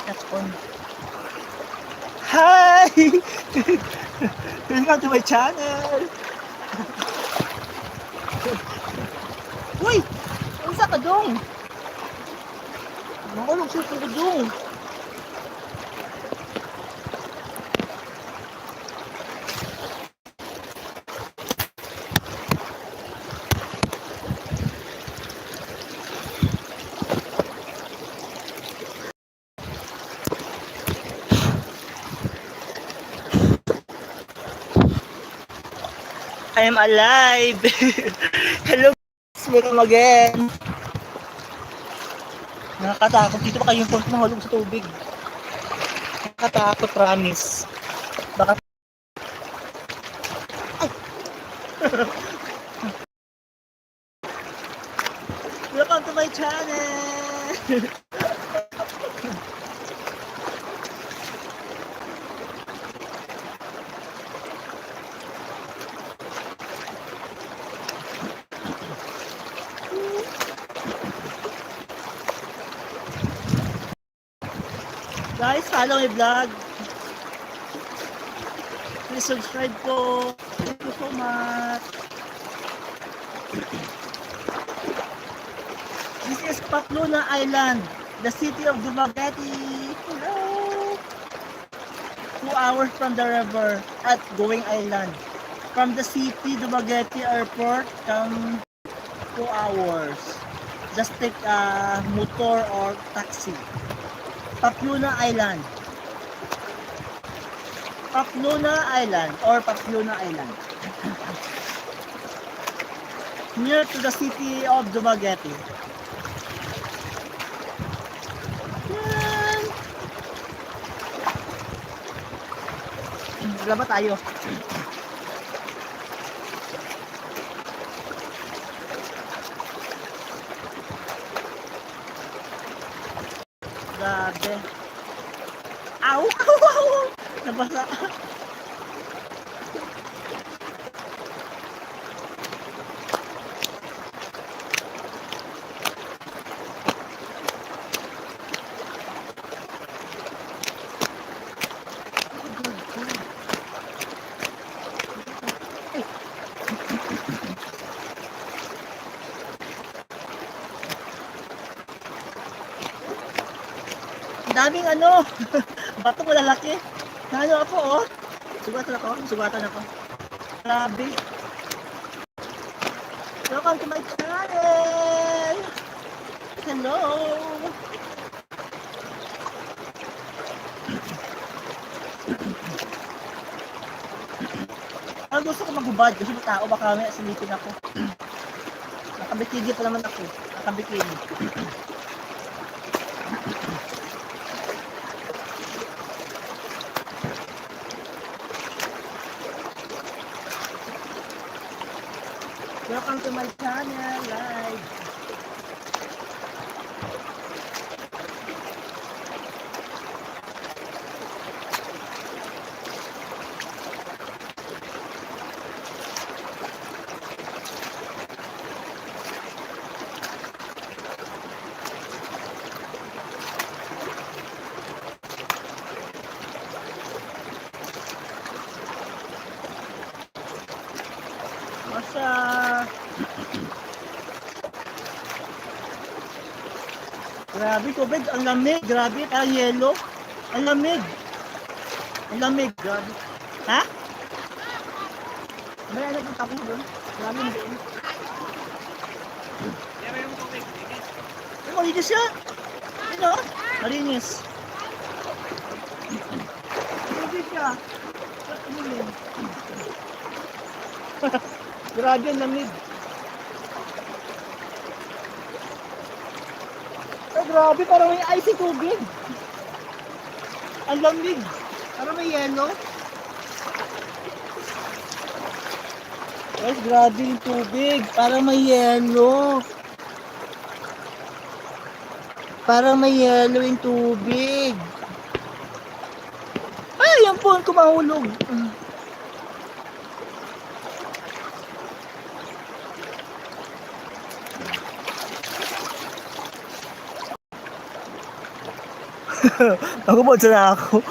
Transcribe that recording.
That's on. Hi! Welcome to my channel! Uy! Ano sa kadong? Makulog siya sa kadong. I am alive! Hello guys! Welcome again! Nakakatakot. Dito pa kayong punta ng hulog sa tubig. Nakakatakot, promise. Baka... Ay! Welcome to my channel! Guys, follow my vlog. Please subscribe po. Thank you so much. This is Pamplona Island, the city of Dumaguete. Hello. 2 hours from the river at Going Island. From the city, Dumaguete Airport, come 2 hours. Just take a motor or taxi. Pamplona Island. Pamplona Island or Pamplona Island. Near to the city of Dumaguete. Yan. Wala ba tayo? Grabe. Ow! Nabasa. Daming ano, bato ko lalaki. Nano ako oh. Sugatan ako. Grabe. Welcome to my channel. Hello. Ang gusto ko maghubad kasi may tao baka may silipin ako. Nakabikini pa naman ako. Nakabikini. Welcome to my channel, live. Masa grabe tubig, ang lamig, grabe, parang yelo. Ang lamig. Ang lamig, grabe. Ha? May ano pang tapos doon? Grabe yung doon. Ay, malinis yan. Ano? Malinis. Malinis siya. Ano yun? Grabe ang lamig. Ay, grabe, parang may icy tubig. Ang lamig. Parang may yelo. Guys, grabe yung tubig. Parang may yelo. Parang may yelo yung tubig. Ay, yan po, kumahulog. Magubod na ako.